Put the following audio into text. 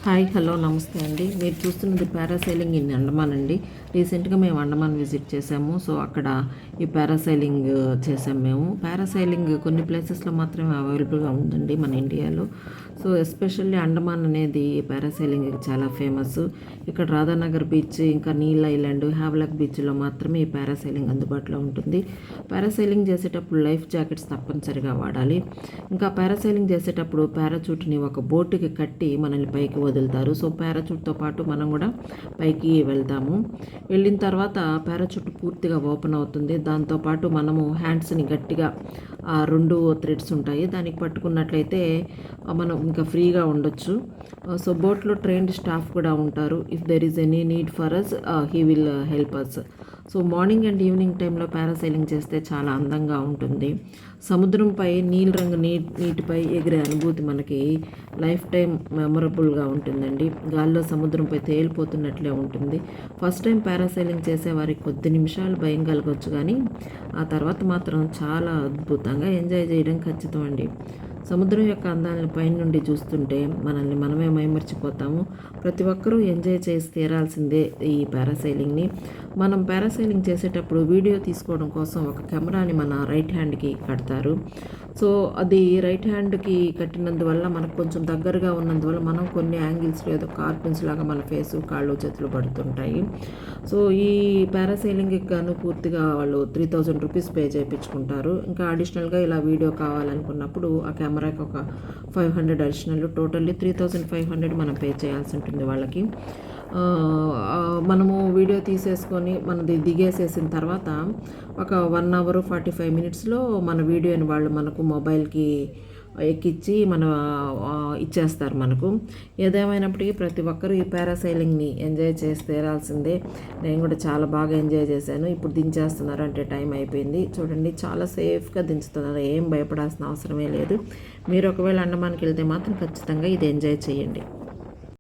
Hi hello నమస్తే అండి. మీరు చూస్తున్నది పారాసైలింగ్ ఇన్ అండమాన్ అండి. రీసెంట్గా మేము అండమాన్ విజిట్ చేసాము. సో అక్కడ ఈ పారాసైలింగ్ చేసాము మేము. పారాసైలింగ్ కొన్ని ప్లేసెస్లో మాత్రమే అవైలబుల్గా ఉందండి మన ఇండియాలో. సో ఎస్పెషల్లీ అండమాన్ అనేది పారాసైలింగ్ చాలా ఫేమస్. ఇక్కడ రాధానగర్ బీచ్, ఇంకా నీల్ ఐలాండ్, హ్యావ్లాక్ బీచ్లో మాత్రమే ఈ పారాసైలింగ్ అందుబాటులో ఉంటుంది. పారాసైలింగ్ చేసేటప్పుడు లైఫ్ జాకెట్స్ తప్పనిసరిగా వాడాలి. ఇంకా పారాసైలింగ్ చేసేటప్పుడు పారాచూట్ని ఒక బోటుకి కట్టి మనల్ని పైకి వదులుతారు. సో పారాచూట్తో పాటు మనం కూడా పైకి వెళ్తాము. వెళ్ళిన తర్వాత పారాచూట్ పూర్తిగా ఓపెన్ అవుతుంది. దాంతోపాటు మనము హ్యాండ్స్ని గట్టిగా రెండు థ్రెడ్స్ ఉంటాయి, దానికి పట్టుకున్నట్లయితే మనం ఇంకా ఫ్రీగా ఉండొచ్చు. సో బోట్లో ట్రైన్డ్ స్టాఫ్ కూడా ఉంటారు. If there is any need for us he will help us. So morning and evening టైంలో పారాసైలింగ్ చేస్తే చాలా అందంగా ఉంటుంది. సముద్రంపై నీలిరంగు నీటిపై ఎగిరే అనుభూతి మనకి లైఫ్ టైం మెమొరబుల్గా ఉంటుందండి. గాల్లో సముద్రంపై తేలిపోతున్నట్లే ఉంటుంది. ఫస్ట్ టైం పారాసైలింగ్ చేసేవారికి కొద్ది నిమిషాలు భయం కలగవచ్చు, కానీ ఆ తర్వాత మాత్రం చాలా అద్భుతంగా ఎంజాయ్ చేయడం ఖచ్చితం అండి. సముద్రం యొక్క అందాలను పైన నుండి చూస్తుంటే మనల్ని మనమే మైమర్చిపోతాము. ప్రతి ఒక్కరూ ఎంజాయ్ చేసి తీరాల్సిందే ఈ పారాసైలింగ్ని. మనం పారాసైలింగ్ చేసేటప్పుడు వీడియో తీసుకోవడం కోసం ఒక కెమెరాని మన రైట్ హ్యాండ్కి కడతారు. సో అది రైట్ హ్యాండ్కి కట్టినందువల్ల మనకు కొంచెం దగ్గరగా ఉన్నందువల్ల మనం కొన్ని యాంగిల్స్లో ఏదో కార్టూన్స్ లాగా మన ఫేసు, కాళ్ళు, చేతులు పడుతుంటాయి. సో ఈ పారాసైలింగ్కి గాను పూర్తిగా వాళ్ళు 3000 రూపీస్ పే చేయించుకుంటారు. ఇంకా అడిషనల్గా ఇలా వీడియో కావాలనుకున్నప్పుడు ఆ కెమెరాకి ఒక 500 అడిషనల్, టోటల్లీ 3500 మనం పే చేయాల్సి ఉంటుంది వాళ్ళకి. మనము వీడియో తీసేసుకొని మనది దిగేసేసిన తర్వాత ఒక 1 అవర్ 45 మినిట్స్లో మన వీడియోని వాళ్ళు మనకు మొబైల్కి ఎక్కించి ఇచ్చేస్తారు మనకు. ఏదేమైనప్పటికీ ప్రతి ఒక్కరూ ఈ పారాసైలింగ్ని ఎంజాయ్ చేసి తీరాల్సిందే. నేను కూడా చాలా బాగా ఎంజాయ్ చేశాను. ఇప్పుడు దించేస్తున్నారు అంటే టైం అయిపోయింది. చూడండి, చాలా సేఫ్గా దించుతున్నారు, ఏం భయపడాల్సిన అవసరమే లేదు. మీరు ఒకవేళ అండమాన్కి వెళ్తే మాత్రం ఖచ్చితంగా ఇది ఎంజాయ్ చేయండి.